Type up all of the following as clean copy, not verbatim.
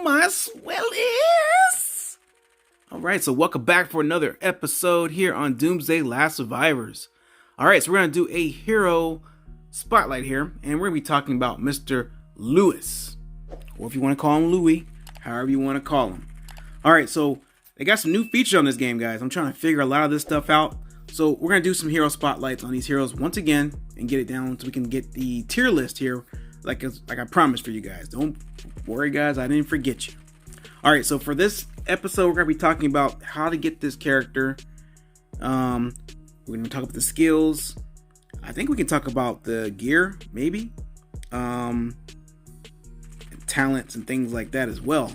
my swillies! Alright, so welcome back for another episode here on Doomsday Last Survivors. Alright, so we're going to do a hero spotlight here, and we're going to be talking about Mr. Lewis. Or if you want to call him Louis, however you want to call him. Alright, so they got some new features on this game, guys. I'm trying to figure a lot of this stuff out. So we're going to do some hero spotlights on these heroes once again and get it down so we can get the tier list here like I promised for you guys. Don't worry, guys, I didn't forget you. Alright, so for this episode, we're going to be talking about how to get this character. We're going to talk about the skills. I think we can talk about the gear, maybe. Talents and things like that as well.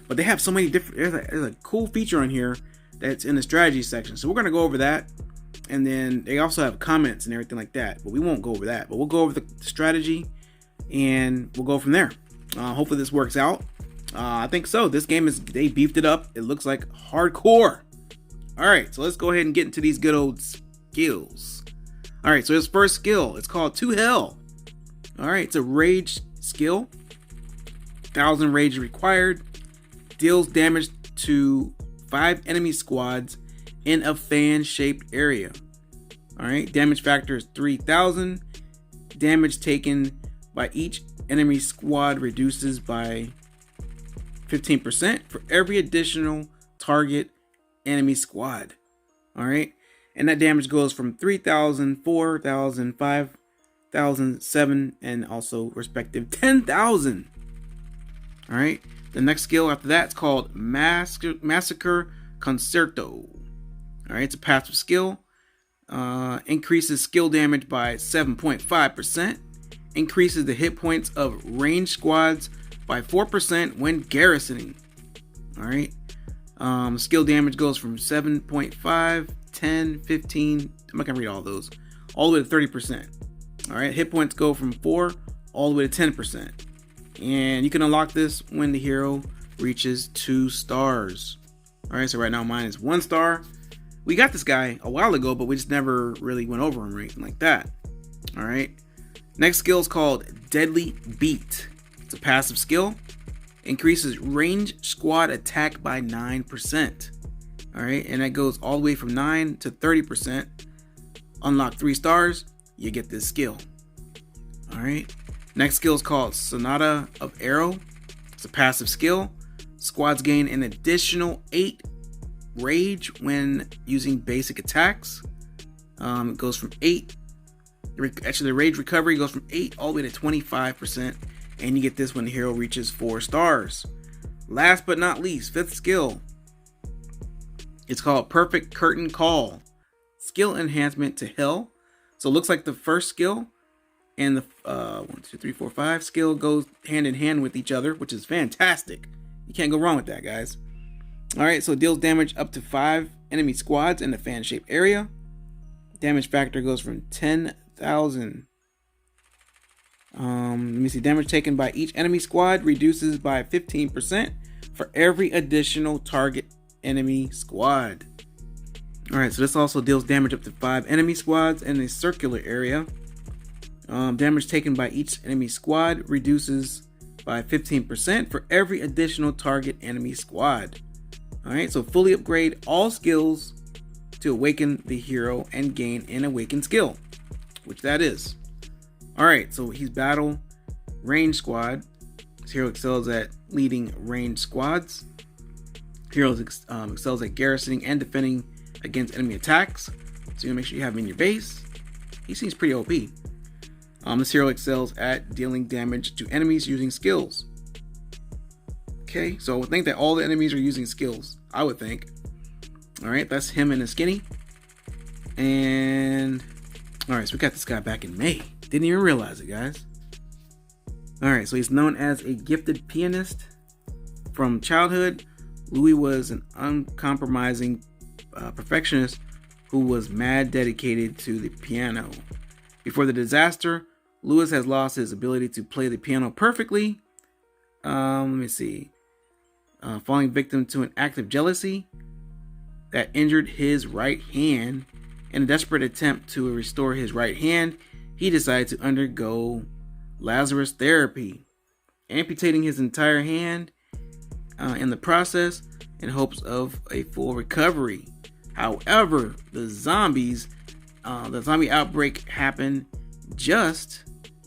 But they have so many different... There's a cool feature on here that's in the strategy section. So we're going to go over that. And then they also have comments and everything like that. But we won't go over that. But we'll go over the strategy. And we'll go from there. Hopefully this works out. I think so. This game they beefed it up. It looks like hardcore. Alright, so let's go ahead and get into these good old skills. Alright, so his first skill, it's called To Hell. Alright, it's a rage skill. 1,000 rage required. Deals damage to 5 enemy squads in a fan-shaped area. Alright, damage factor is 3,000. Damage taken by each enemy squad reduces by 15% for every additional target enemy squad. Alright, and that damage goes from 3,000, 4,000, 5,000, 7, and also respective 10,000. Alright, the next skill after that is called Massacre Concerto. Alright, it's a passive skill. Increases skill damage by 7.5%. Increases the hit points of ranged squads by 4% when garrisoning. Alright. Skill damage goes from 7.5, 10, 15. I'm not going to read all those. All the way to 30%. Alright. Hit points go from 4 all the way to 10%. And you can unlock this when the hero reaches 2 stars. Alright. So right now mine is 1 star. We got this guy a while ago, but we just never really went over him or anything like that. Alright. Next skill is called Deadly Beat. It's a passive skill. Increases range squad attack by 9%. Alright, and that goes all the way from 9 to 30%. Unlock 3 stars, you get this skill. Alright. Next skill is called Sonata of Arrow. It's a passive skill. Squads gain an additional 8 rage when using basic attacks. It goes from 8. Actually, the rage recovery goes from 8 all the way to 25%. And you get this when the hero reaches 4 stars. Last but not least, 5th skill. It's called Perfect Curtain Call. Skill enhancement to Hell. So it looks like the first skill and the 1, 2, 3, 4, 5 skill goes hand in hand with each other, which is fantastic. You can't go wrong with that, guys. Alright, so it deals damage up to 5 enemy squads in the fan-shaped area. Damage factor goes from 10,000. Let me see. Damage taken by each enemy squad reduces by 15% for every additional target enemy squad. Alright, so this also deals damage up to 5 enemy squads in a circular area. Damage taken by each enemy squad reduces by 15% for every additional target enemy squad. Alright, so fully upgrade all skills to awaken the hero and gain an awakened skill, which that is. Alright, so he's battle range squad. This hero excels at leading range squads. Hero excels at garrisoning and defending against enemy attacks. So you make sure you have him in your base. He seems pretty OP. This hero excels at dealing damage to enemies using skills. Okay, so I would think that all the enemies are using skills. I would think. Alright, that's him and his skinny. And alright, so we got this guy back in May. Didn't even realize it, guys. Alright, so he's known as a gifted pianist. From childhood, Louis was an uncompromising perfectionist who was mad dedicated to the piano. Before the disaster, Louis has lost his ability to play the piano perfectly. Let me see. Falling victim to an act of jealousy that injured his right hand. In a desperate attempt to restore his right hand, he decided to undergo Lazarus therapy, amputating his entire hand in the process in hopes of a full recovery. However, the zombie outbreak happened just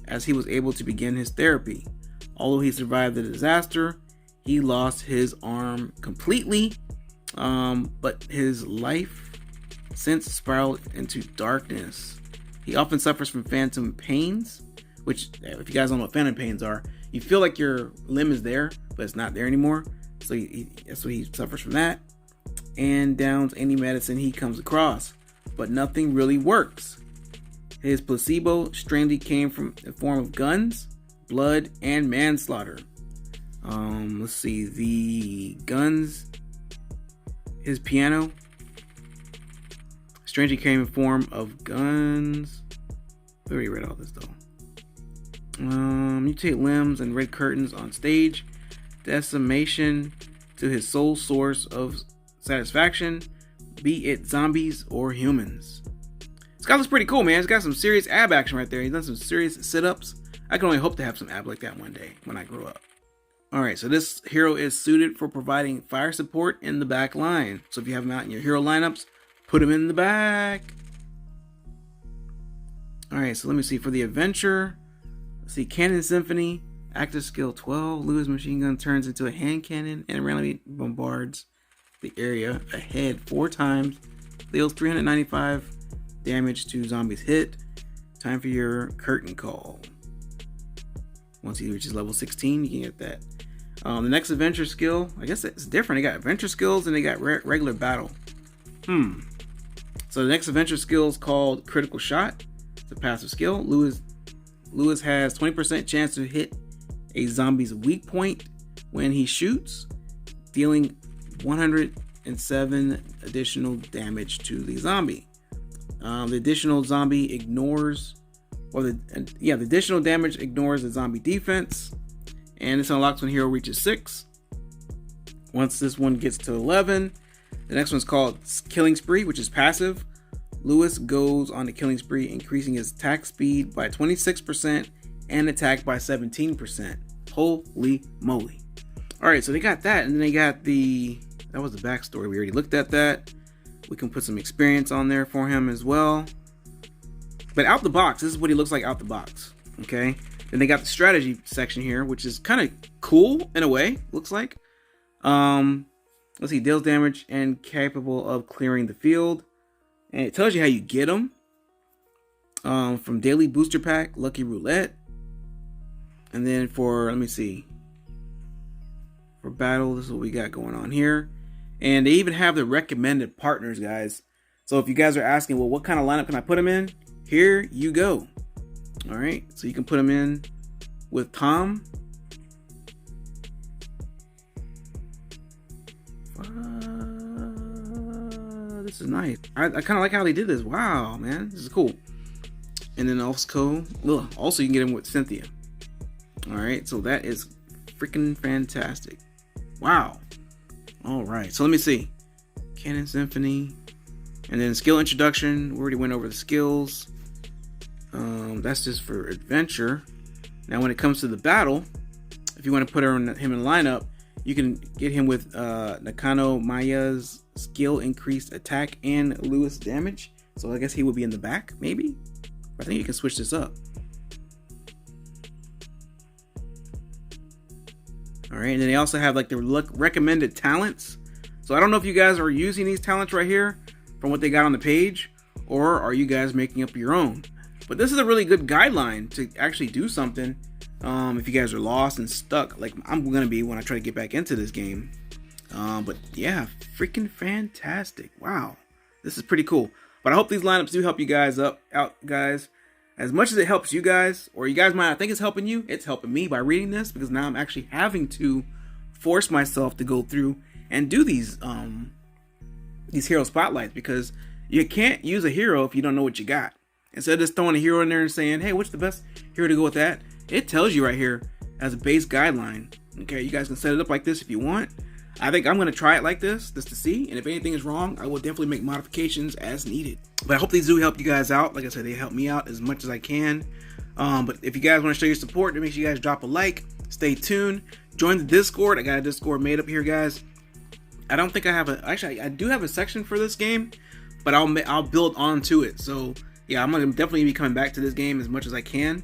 as he was able to begin his therapy. Although he survived the disaster, he lost his arm completely, but his life since spiraled into darkness. He often suffers from phantom pains, which, if you guys don't know what phantom pains are, you feel like your limb is there, but it's not there anymore. So that's what he suffers from that. And downs any medicine he comes across, but nothing really works. His placebo strangely came from the form of guns, blood, and manslaughter. Let's see, the guns, his piano, strangely came in form of guns. I already read all this though. Mutate limbs and red curtains on stage, decimation to his sole source of satisfaction, be it zombies or humans. Scott looks pretty cool, man. He's got some serious ab action right there. He's done some serious sit-ups. I can only hope to have some ab like that one day when I grow up. Alright, so this hero is suited for providing fire support in the back line. So if you have him out in your hero lineups, put him in the back. Alright, so let me see. For the adventure, let's see. Cannon Symphony, active skill 12. Lewis machine gun turns into a hand cannon and randomly bombards the area ahead 4 times. Deals 395 damage to zombies hit. Time for your curtain call. Once he reaches level 16, you can get that. The next adventure skill, I guess it's different. They got adventure skills and they got regular battle. So the next adventure skill is called Critical Shot. It's a passive skill. Lewis has 20% chance to hit a zombie's weak point when he shoots, dealing 107 additional damage to the zombie. The additional zombie ignores, the additional damage ignores the zombie defense, and this unlocks when hero reaches 6. Once this one gets to 11, the next one's called Killing Spree, which is passive. Lewis goes on the killing spree, increasing his attack speed by 26% and attack by 17%. Holy moly! All right, so they got that, and then they got that was the backstory. We already looked at that. We can put some experience on there for him as well. But out the box, this is what he looks like out the box. Okay. Then they got the strategy section here, which is kind of cool in a way. Looks like. Let's see, deals damage and capable of clearing the field, and it tells you how you get them. From daily booster pack, lucky roulette, and then for for battle, this is what we got going on here. And they even have the recommended partners, guys. So if you guys are asking, well, what kind of lineup can I put them in? Here you go. All right, so you can put them in with Tom. This is nice. I kind of like how they did this. Wow, man, this is cool. And then also you can get him with Cynthia. All right, so that is freaking fantastic. Wow. All right, so let me see. Cannon Symphony, and then skill introduction. We already went over the skills. That's just for adventure. Now, when it comes to the battle, if you want to put him in lineup, you can get him with Nakano Maya's skill increased attack and Lewis damage. So I guess he would be in the back, maybe. I think you can switch this up. All right, and then they also have like the recommended talents. So I don't know if you guys are using these talents right here from what they got on the page, or are you guys making up your own? But this is a really good guideline to actually do something if you guys are lost and stuck, like I'm gonna be when I try to get back into this game. But yeah, freaking fantastic. Wow, this is pretty cool. But I hope these lineups do help you guys out, guys. As much as it helps you guys, or you guys might not think it's helping you, it's helping me by reading this, because now I'm actually having to force myself to go through and do these hero spotlights, because you can't use a hero if you don't know what you got. Instead of just throwing a hero in there and saying, hey, what's the best hero to go with that? It tells you right here as a base guideline. Okay, you guys can set it up like this if you want. I think I'm going to try it like this just to see. And if anything is wrong, I will definitely make modifications as needed. But I hope these do help you guys out. Like I said, they help me out as much as I can. But if you guys want to show your support, then make sure you guys drop a like. Stay tuned. Join the Discord. I got a Discord made up here, guys. I don't think I have actually I do have a section for this game, but I'll build onto it. So yeah, I'm gonna definitely be coming back to this game as much as I can.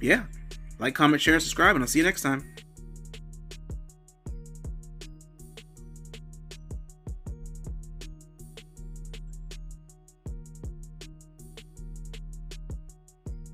Yeah, like, comment, share, and subscribe, and I'll see you next time.